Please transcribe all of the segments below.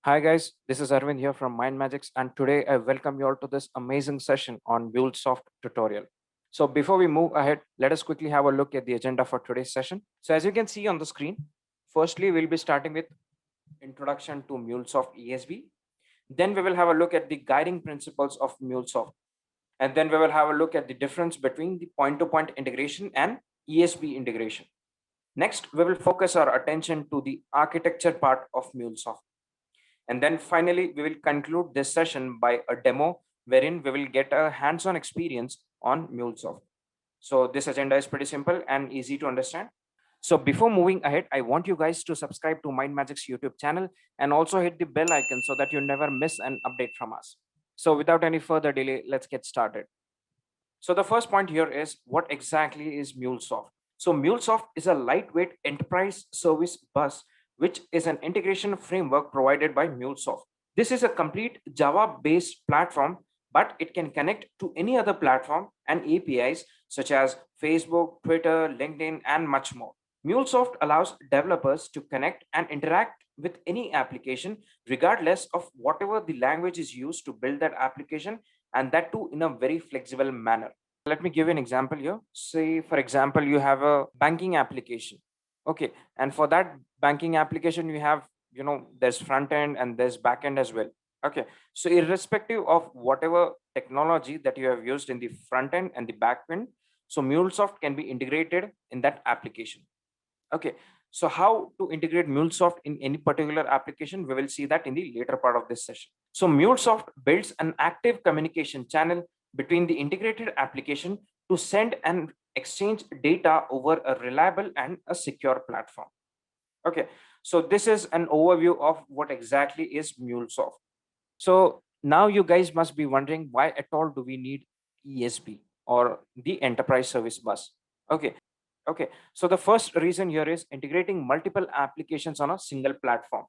Hi guys, this is Arvind here from Mind Magics, and today I welcome you all to this amazing session on MuleSoft tutorial. So before we move ahead, let us quickly have a look at the agenda for today's session. So as you can see on the screen, firstly we'll be starting with introduction to MuleSoft ESB. Then we will have a look at the guiding principles of MuleSoft, and then we will have a look at the difference between the point-to-point integration and ESB integration. Next, we will focus our attention to the architecture part of MuleSoft. And then finally, we will conclude this session by a demo wherein we will get a hands-on experience on MuleSoft. So this agenda is pretty simple and easy to understand. So before moving ahead, I want you guys to subscribe to Mind Magic's YouTube channel and also hit the bell icon so that you never miss an update from us. So without any further delay, let's get started. So the first point here is what exactly is MuleSoft? So MuleSoft is a lightweight enterprise service bus, which is an integration framework provided by MuleSoft. This is a complete Java-based platform, but it can connect to any other platform and APIs such as Facebook, Twitter, LinkedIn, and much more. MuleSoft allows developers to connect and interact with any application, regardless of whatever the language is used to build that application, and that too in a very flexible manner. Let me give you an example here. Say, for example, you have a banking application. Okay. And for that banking application, you have, there's front end and there's back end as well. Okay. So, irrespective of whatever technology that you have used in the front end and the back end, so MuleSoft can be integrated in that application. Okay. So how to integrate MuleSoft in any particular application, we will see that in the later part of this session. So MuleSoft builds an active communication channel between the integrated application to send and exchange data over a reliable and a secure platform. Okay. So this is an overview of what exactly is MuleSoft. So now you guys must be wondering, why at all do we need ESB or the enterprise service bus? Okay. Okay, so the first reason here is integrating multiple applications on a single platform.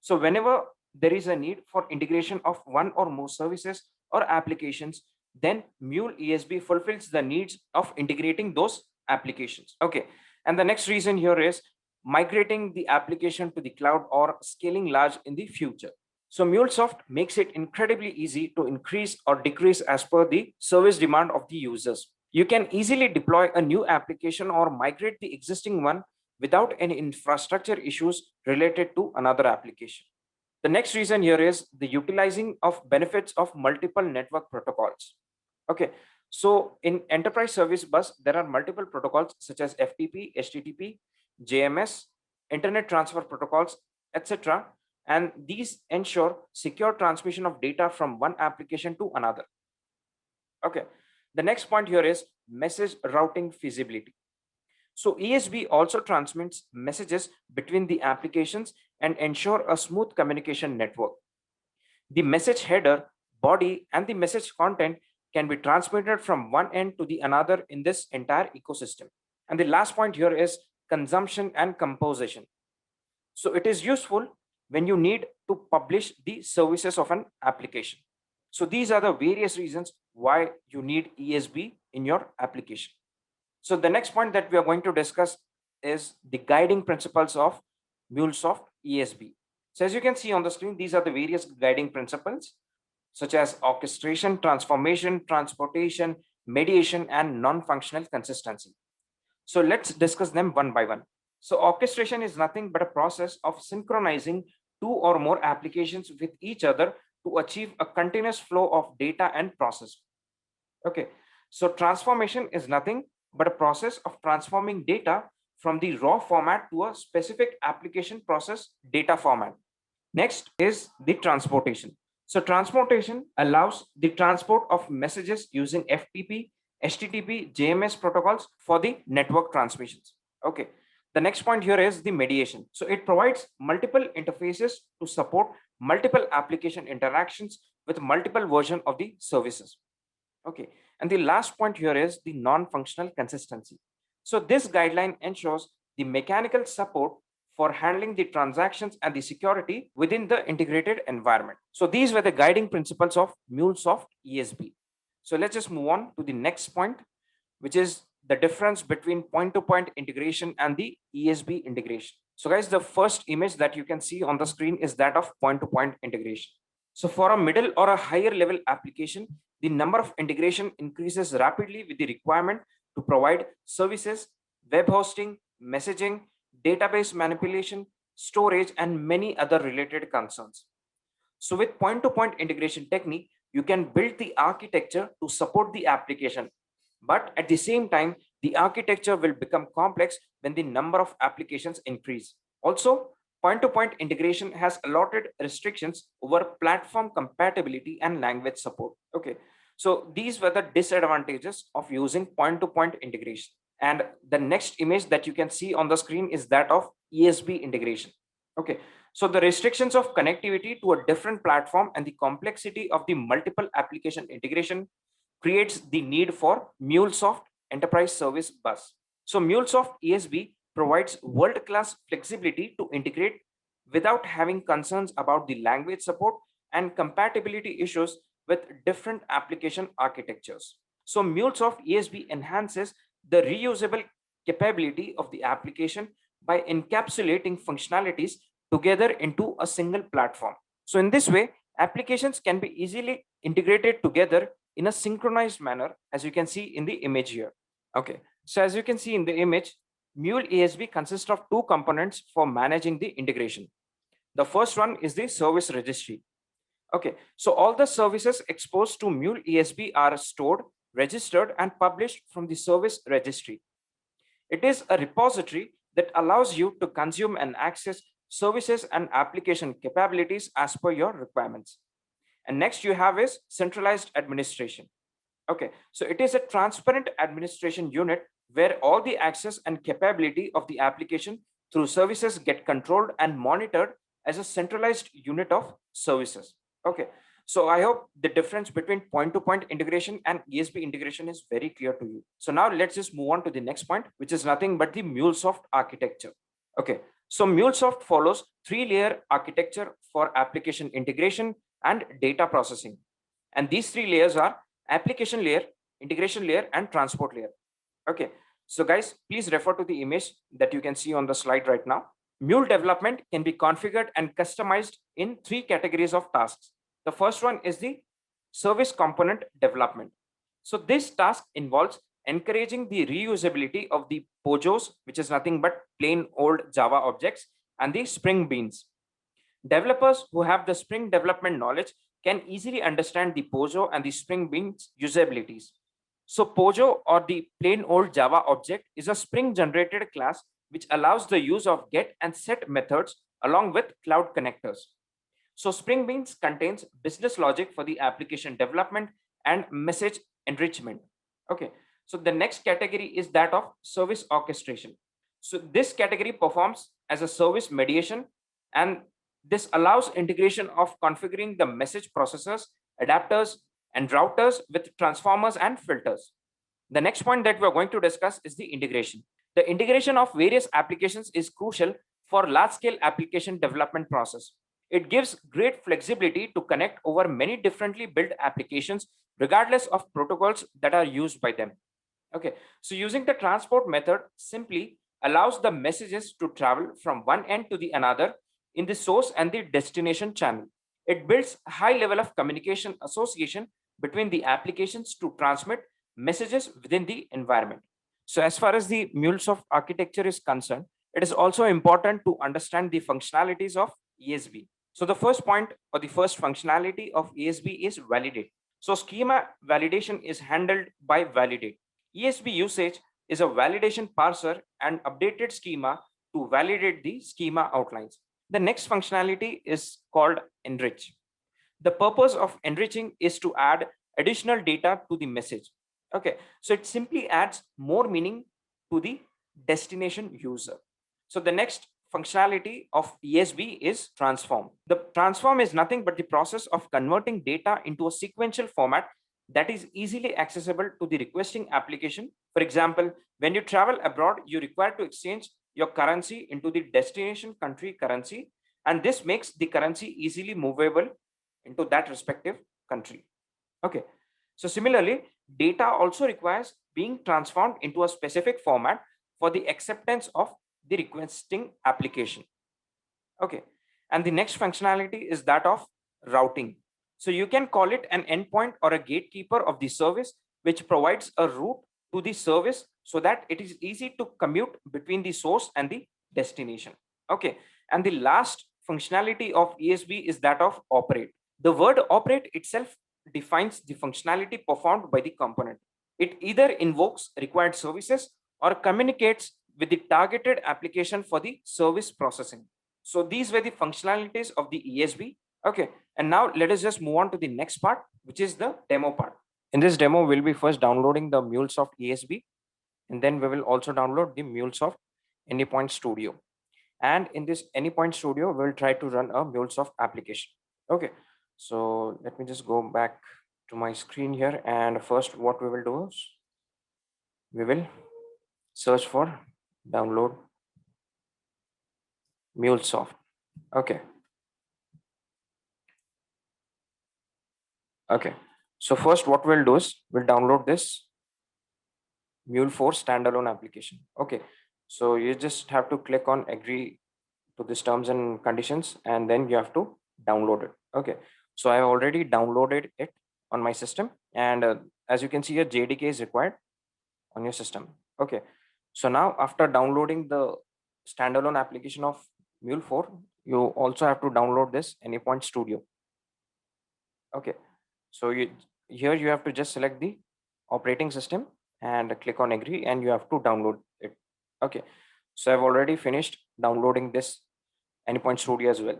So whenever there is a need for integration of one or more services or applications, then Mule ESB fulfills the needs of integrating those applications. Okay, and the next reason here is migrating the application to the cloud or scaling large in the future. So MuleSoft makes it incredibly easy to increase or decrease as per the service demand of the users. You can easily deploy a new application or migrate the existing one without any infrastructure issues related to another application. The next reason here is the utilizing of benefits of multiple network protocols. Okay, so in enterprise service bus, there are multiple protocols such as FTP, HTTP, JMS, internet transfer protocols, etc. And these ensure secure transmission of data from one application to another. Okay, the next point here is message routing feasibility. So ESB also transmits messages between the applications and ensure a smooth communication network. The message header, body, and the message content can be transmitted from one end to the another in this entire ecosystem. And the last point here is consumption and composition. So it is useful when you need to publish the services of an application. So these are the various reasons why you need ESB in your application. So the next point that we are going to discuss is the guiding principles of MuleSoft ESB. So as you can see on the screen, these are the various guiding principles such as orchestration, transformation, transportation, mediation, and non-functional consistency. So let's discuss them one by one. So orchestration is nothing but a process of synchronizing two or more applications with each other to achieve a continuous flow of data and process. Okay, so transformation is nothing but a process of transforming data from the raw format to a specific application process data format. Next is the transportation. So transportation allows the transport of messages using FTP, HTTP, JMS protocols for the network transmissions. Okay. The next point here is the mediation. So it provides multiple interfaces to support multiple application interactions with multiple version of the services. Okay. And the last point here is the non-functional consistency. So this guideline ensures the mechanical support for handling the transactions and the security within the integrated environment. So these were the guiding principles of MuleSoft ESB. So let's just move on to the next point, which is the difference between point-to-point integration and the ESB integration. So guys, the first image that you can see on the screen is that of point-to-point integration. So for a middle or a higher level application, the number of integration increases rapidly with the requirement to provide services, web hosting, messaging, database manipulation, storage, and many other related concerns. So with point-to-point integration technique, you can build the architecture to support the application. But at the same time, the architecture will become complex when the number of applications increase. Also, point-to-point integration has allotted restrictions over platform compatibility and language support. Okay, so these were the disadvantages of using point-to-point integration. And the next image that you can see on the screen is that of ESB integration. Okay, so the restrictions of connectivity to a different platform and the complexity of the multiple application integration creates the need for MuleSoft Enterprise Service Bus. So MuleSoft ESB provides world-class flexibility to integrate without having concerns about the language support and compatibility issues with different application architectures. So MuleSoft ESB enhances the reusable capability of the application by encapsulating functionalities together into a single platform. So in this way, applications can be easily integrated together in a synchronized manner, as you can see in the image here. Okay, so as you can see in the image, Mule ESB consists of two components for managing the integration. The first one is the service registry. Okay, so all the services exposed to Mule ESB are stored, registered, and published from the service registry. It is a repository that allows you to consume and access services and application capabilities as per your requirements. And next you have is centralized administration. Okay, so it is a transparent administration unit where all the access and capability of the application through services get controlled and monitored as a centralized unit of services. Okay, so I hope the difference between point-to-point integration and ESB integration is very clear to you. So now let's just move on to the next point, which is nothing but the MuleSoft architecture. Okay, so MuleSoft follows three-layer architecture for application integration and data processing. And these three layers are application layer, integration layer, and transport layer. Okay, so guys, please refer to the image that you can see on the slide right now. Mule development can be configured and customized in three categories of tasks. The first one is the service component development. So this task involves encouraging the reusability of the POJOs, which is nothing but plain old Java objects, and the Spring Beans. Developers who have the Spring development knowledge can easily understand the POJO and the Spring Beans usabilities. So POJO, or the plain old Java object, is a Spring generated class which allows the use of get and set methods along with cloud connectors. So Spring Beans contains business logic for the application development and message enrichment. Okay, so the next category is that of service orchestration. So this category performs as a service mediation, and this allows integration of configuring the message processors, adapters, and routers with transformers and filters. The next point that we're going to discuss is the integration. The integration of various applications is crucial for large-scale application development process. It gives great flexibility to connect over many differently built applications, regardless of protocols that are used by them. Okay, so using the transport method simply allows the messages to travel from one end to the another in the source and the destination channel. It builds a high level of communication association between the applications to transmit messages within the environment. So as far as the MuleSoft architecture is concerned, it is also important to understand the functionalities of ESB. So the first point, or the first functionality of ESB, is validate. So schema validation is handled by validate. ESB usage is a validation parser and updated schema to validate the schema outlines. The next functionality is called enrich. The purpose of enriching is to add additional data to the message. Okay, so it simply adds more meaning to the destination user. So the next functionality of ESB is transform. The transform is nothing but the process of converting data into a sequential format that is easily accessible to the requesting application. For example, when you travel abroad, you require to exchange your currency into the destination country currency, and this makes the currency easily movable into that respective country. Okay, so similarly, data also requires being transformed into a specific format for the acceptance of the requesting application. Okay. And the next functionality is that of routing. So you can call it an endpoint or a gatekeeper of the service, which provides a route to the service so that it is easy to commute between the source and the destination. Okay. And the last functionality of ESB is that of operate. The word operate itself defines the functionality performed by the component. It either invokes required services or communicates with the targeted application for the service processing. So these were the functionalities of the ESB. Okay. And now let us just move on to the next part, which is the demo part. In this demo, we'll be first downloading the MuleSoft ESB, and then we will also download the MuleSoft Anypoint Studio. And in this Anypoint Studio, we'll try to run a MuleSoft application. Okay. So let me just go back to my screen here. And first, what we will do is we will search for download MuleSoft. Okay. Okay. So first what we'll do is we'll download this Mule4 standalone application. Okay. So you just have to click on agree to these terms and conditions, and then you have to download it. Okay. So I have already downloaded it on my system, and as you can see here, JDK is required on your system. Okay. So now after downloading the standalone application of Mule4, you also have to download this Anypoint Studio. Okay. So here you have to just select the operating system and click on agree, and you have to download it. Okay. So I've already finished downloading this Anypoint Studio as well.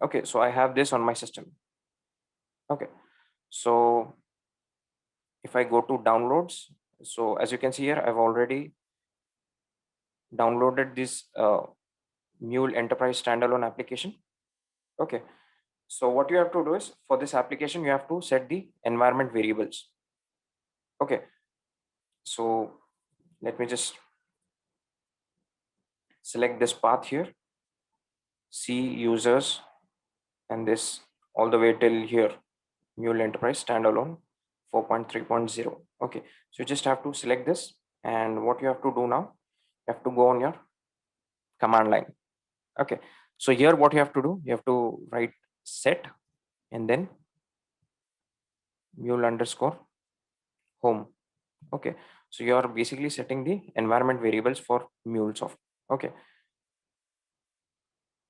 Okay. So I have this on my system. Okay. So if I go to downloads, so as you can see here, I've already downloaded this Mule Enterprise standalone application. Okay. So what you have to do is for this application, you have to set the environment variables. Okay. So let me just select this path here, C users, and this all the way till here, Mule Enterprise standalone 4.3.0. Okay. So you just have to select this, and what you have to do now, you have to go on your command line. Okay. So here what you have to do, you have to write set and then mule underscore home. Okay. So you are basically setting the environment variables for MuleSoft. Okay.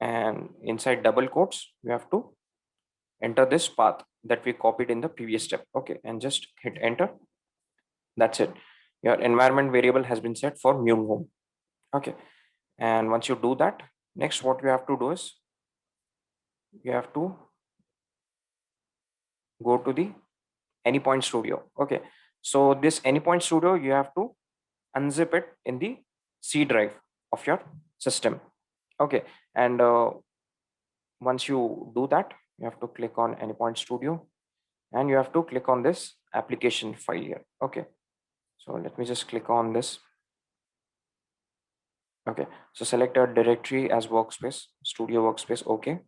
And inside double quotes, you have to enter this path that we copied in the previous step. Okay. And just hit enter. That's it. Your environment variable has been set for Mule home. Okay. And once you do that, next what you have to do is you have to go to the Anypoint Studio. Okay. So this Anypoint Studio, you have to unzip it in the C drive of your system. Okay. And once you do that, you have to click on Anypoint Studio and you have to click on this application file here. Okay. So let me just click on this. Okay. So select a directory as workspace, studio workspace. Okay.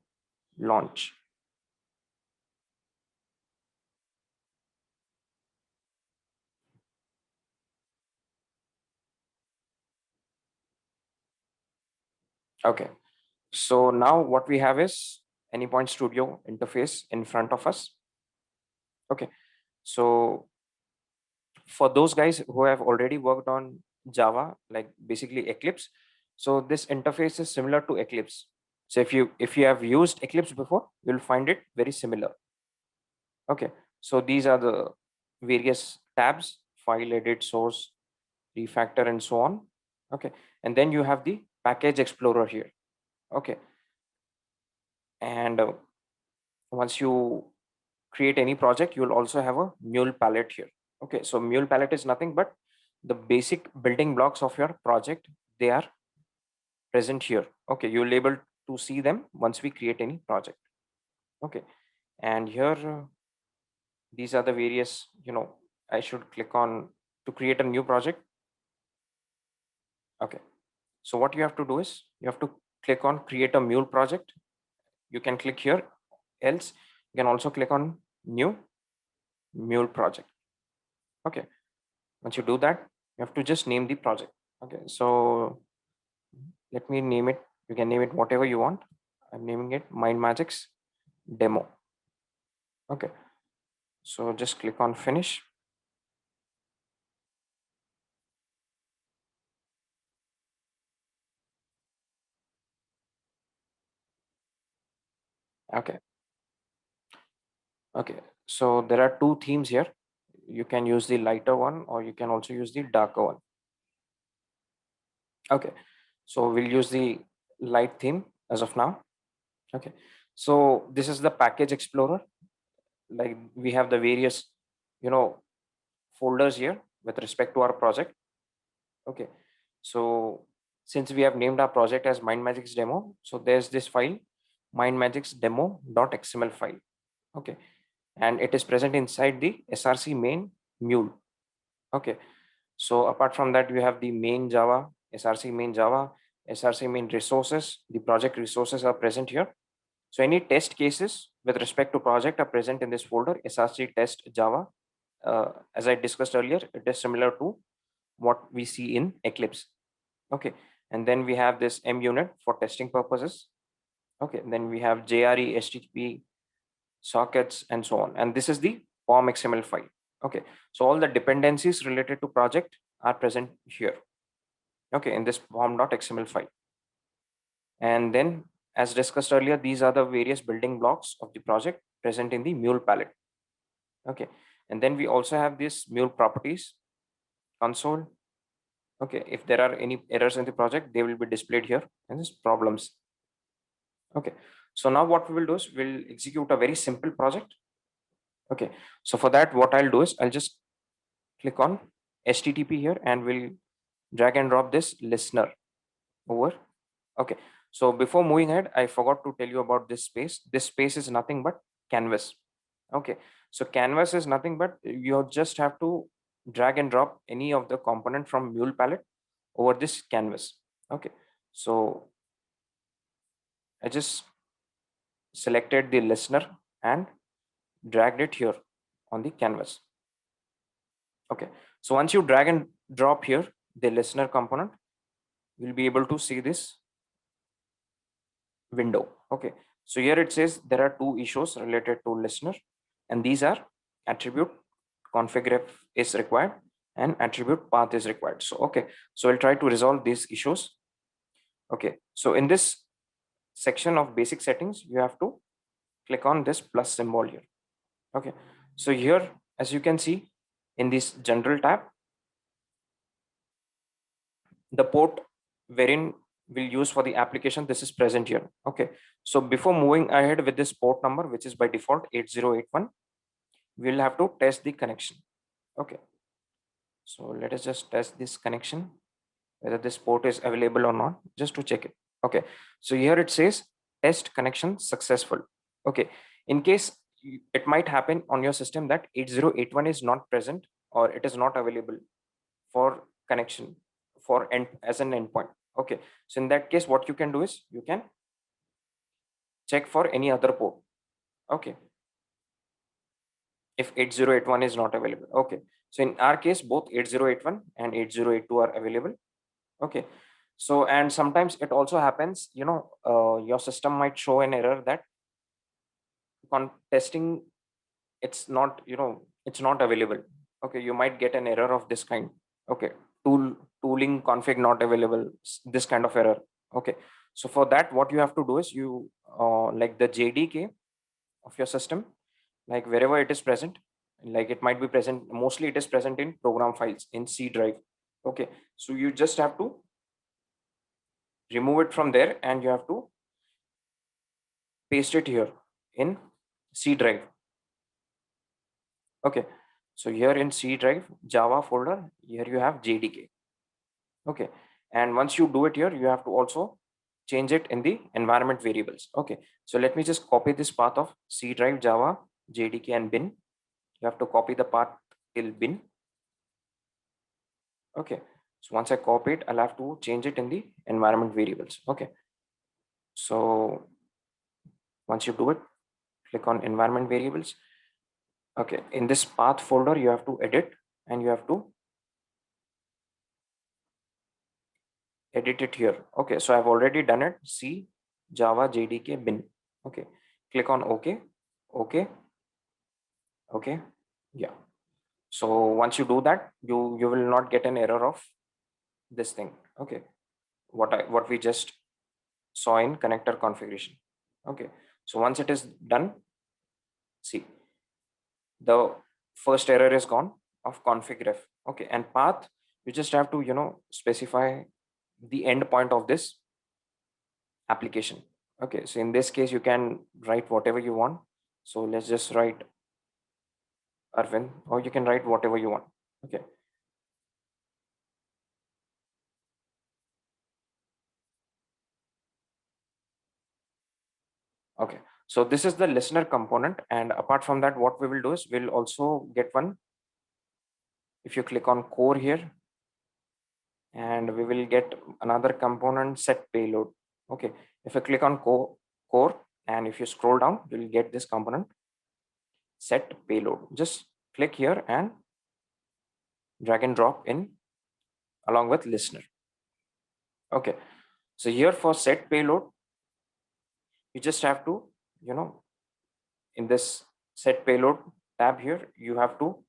Launch. Okay. So now what we have is Anypoint Studio interface in front of us. Okay. So for those guys who have already worked on Java, like basically Eclipse, so this interface is similar to Eclipse. So if you have used Eclipse before, you'll find it very similar. Okay. So these are the various tabs: file, edit, source, refactor, and so on. Okay. And then you have the package explorer here. Okay. And once you create any project, you'll also have a mule palette here. Okay. So mule palette is nothing but the basic building blocks of your project. They are present here. Okay. You'll able to see them once we create any project. Okay. And here, these are the various, I should click on to create a new project. Okay. So what you have to do is you have to click on create a mule project. You can click here, else you can also click on new mule project. Okay. Once you do that, you have to just name the project. Okay, so let me name it. You can name it whatever you want. I'm naming it Mind Magics Demo. Okay, so just click on finish. Okay, okay, so there are two themes here. You can use the lighter one or you can also use the darker one. Okay, so we'll use the light theme as of now. Okay, so this is the package explorer. Like we have the various, you know, folders here with respect to our project. Okay, so since we have named our project as Mind Magics Demo, so there's this file, Mind Magics Demo.xml file. Okay, and it is present inside the SRC main mule. Okay, so apart from that, we have the main Java, SRC main Java, SRC main resources. The project resources are present here. So any test cases with respect to project are present in this folder, SRC test Java. As I discussed earlier, it is similar to what we see in Eclipse. Okay, and then we have this munit for testing purposes. Okay, then we have JRE, HTTP sockets, and so on. And this is the POM XML file. Okay, so all the dependencies related to project are present here. Okay, in this POM.xml file. And then, as discussed earlier, these are the various building blocks of the project present in the Mule palette. Okay, and then we also have this Mule properties console. Okay, if there are any errors in the project, they will be displayed here and this problems. Okay, so now what we will do is we'll execute a very simple project. Okay, so for that, what I'll do is I'll just click on HTTP here and we'll drag and drop this listener over. Okay, so before moving ahead, I forgot to tell you about this space. This space is nothing but canvas. Okay, so canvas is nothing but you just have to drag and drop any of the component from Mule palette over this canvas. Okay, so I just selected the listener and dragged it here on the canvas. Okay, so once you drag and drop here the listener component, you'll be able to see this window. Okay, so here it says there are two issues related to listener, and these are attribute config ref is required and attribute path is required. So okay, so I'll try to resolve these issues. Okay, so in this section of basic settings, you have to click on this plus symbol here. Okay, so here, as you can see in this general tab, the port wherein we'll use for the application, this is present here. Okay, so before moving ahead with this port number, which is by default 8081, we'll have to test the connection. Okay, so let us just test this connection, whether this port is available or not, just to check it. Okay, so here it says test connection successful. Okay, in case it might happen on your system that 8081 is not present or it is not available for connection for end as an endpoint. Okay, so in that case, what you can do is you can check for any other port. Okay, if 8081 is not available. Okay, so in our case, both 8081 and 8082 are available. Okay, so and sometimes it also happens, your system might show an error that on testing it's not, it's not available. Okay, you might get an error of this kind. Okay, tooling config not available, this kind of error. Okay, so for that, what you have to do is you like the JDK of your system, like wherever it is present, like it might be present, mostly it is present in program files in C drive. Okay, so you just have to remove it from there and you have to paste it here in C drive. Okay, so here in C drive Java folder, here you have JDK. Okay, and once you do it here, you have to also change it in the environment variables. Okay, so let me just copy this path of C drive Java JDK and bin. You have to copy the path till bin. Okay, so once I copy it, I'll have to change it in the environment variables. Okay, so once you do it, click on environment variables. Okay, in this path folder, you have to edit and you have to edit it here. Okay, so I've already done it. C Java JDK bin. Okay, click on OK. Okay, okay, yeah. So once you do that, you will not get an error of this thing. Okay, what we just saw in connector configuration. Okay, so once it is done, see, the first error is gone of config ref. Okay, and path, you just have to specify the end point of this application. Okay, so in this case you can write whatever you want. So let's just write Arvind, or you can write whatever you want. Okay, okay, so this is the listener component, and apart from that, what we will do is we'll also get one. If you click on core here, and we will get another component, set payload. Okay, if I click on core, and if you scroll down, you'll get this component, set payload. Just click here and drag and drop in along with listener. Okay, so here for set payload, you just have to, in this set payload tab here, you have to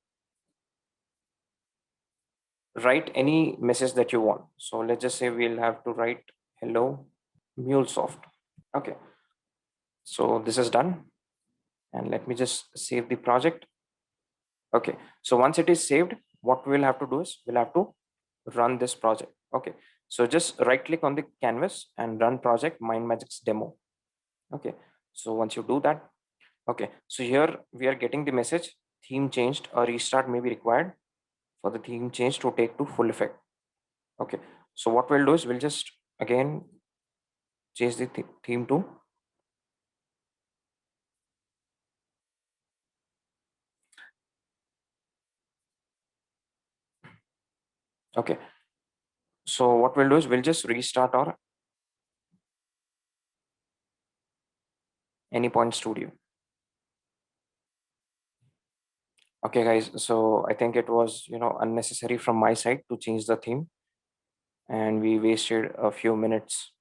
write any message that you want. So let's just say we'll have to write hello MuleSoft. Okay, so this is done, and let me just save the project. Okay, so once it is saved, what we'll have to do is we'll have to run this project. Okay, so just right click on the canvas and run project MindMagix demo. Okay, so once you do that, okay, so here we are getting the message, theme changed, a restart may be required for the theme change to take to full effect. Okay, so what we'll do is we'll just again change the theme to okay. So what we'll do is we'll just restart our Anypoint Studio. Okay, guys. So I think it was unnecessary from my side to change the theme, and we wasted a few minutes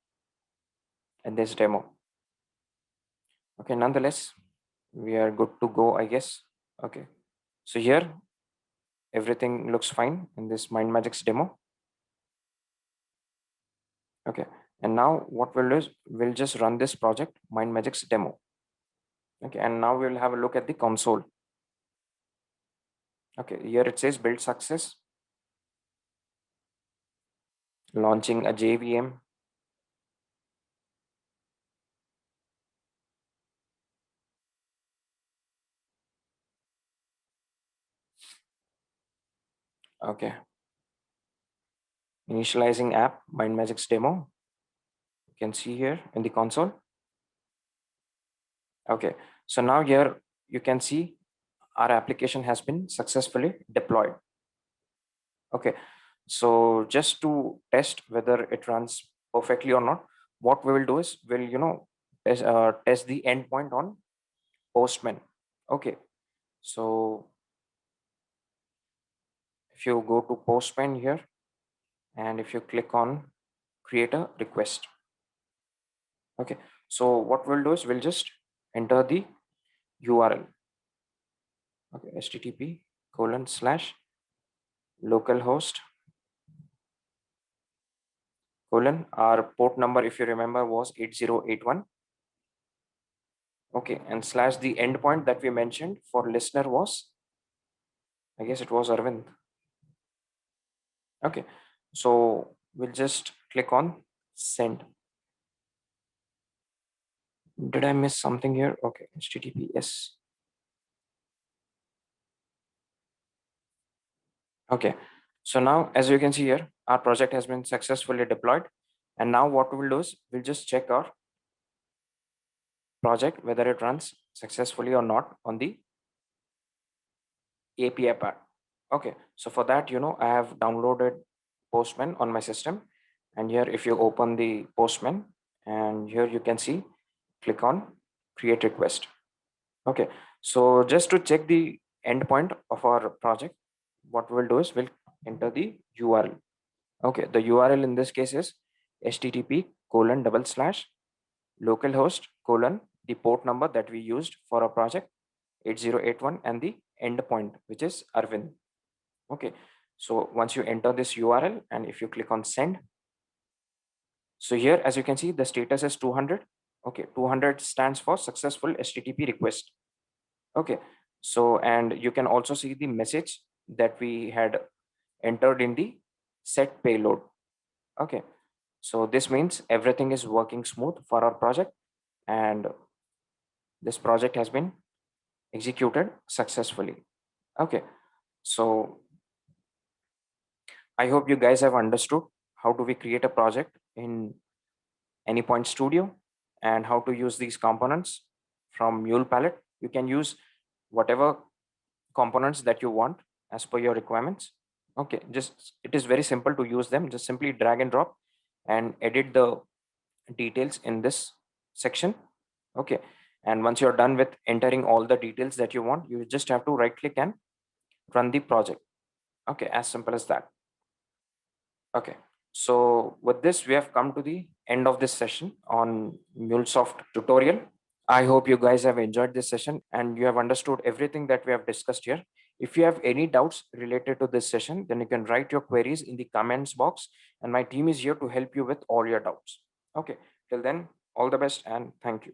in this demo. Okay, nonetheless, we are good to go, I guess. Okay, so here everything looks fine in this MindMagix demo. Okay, and now what we'll do is we'll just run this project MindMagix demo. Okay, and now we'll have a look at the console. Okay, here it says build success, launching a JVM. Okay, initializing app MindMagix demo. You can see here in the console. Okay, so now here you can see our application has been successfully deployed. Okay, so just to test whether it runs perfectly or not, what we will do is we'll test the endpoint on Postman. Okay, so if you go to Postman here, and if you click on create a request. Okay, so what we'll do is we'll just enter the URL. Okay, http://localhost : our port number, if you remember, was 8081. Okay, and slash the endpoint that we mentioned for listener was, I guess it was Arvind. Okay, so we'll just click on send. Did I miss something here? Okay, HTTPS. Okay, so now as you can see here, our project has been successfully deployed. And now what we'll do is we'll just check our project, whether it runs successfully or not on the API part. Okay, so for that, I have downloaded Postman on my system. And here, if you open the Postman, and here you can see, click on create request. Okay, so just to check the endpoint of our project, what we'll do is we'll enter the URL. Okay, the URL in this case is http://localhost : the port number that we used for our project 8081 and the endpoint, which is Arvind. Okay, so once you enter this URL and if you click on send, so here as you can see the status is 200. Okay, 200 stands for successful HTTP request. Okay, so and you can also see the message that we had entered in the set payload. Okay, so this means everything is working smooth for our project and this project has been executed successfully. Okay, so I hope you guys have understood how do we create a project in AnyPoint Studio and how to use these components from Mule palette. You can use whatever components that you want as per your requirements. Okay, just it is very simple to use them. Just simply drag and drop and edit the details in this section. Okay, and once you're done with entering all the details that you want, you just have to right click and run the project. Okay, as simple as that. Okay, so with this we have come to the end of this session on MuleSoft tutorial. I hope you guys have enjoyed this session and you have understood everything that we have discussed here. If you have any doubts related to this session, then you can write your queries in the comments box and my team is here to help you with all your doubts. Okay, till then, all the best and thank you.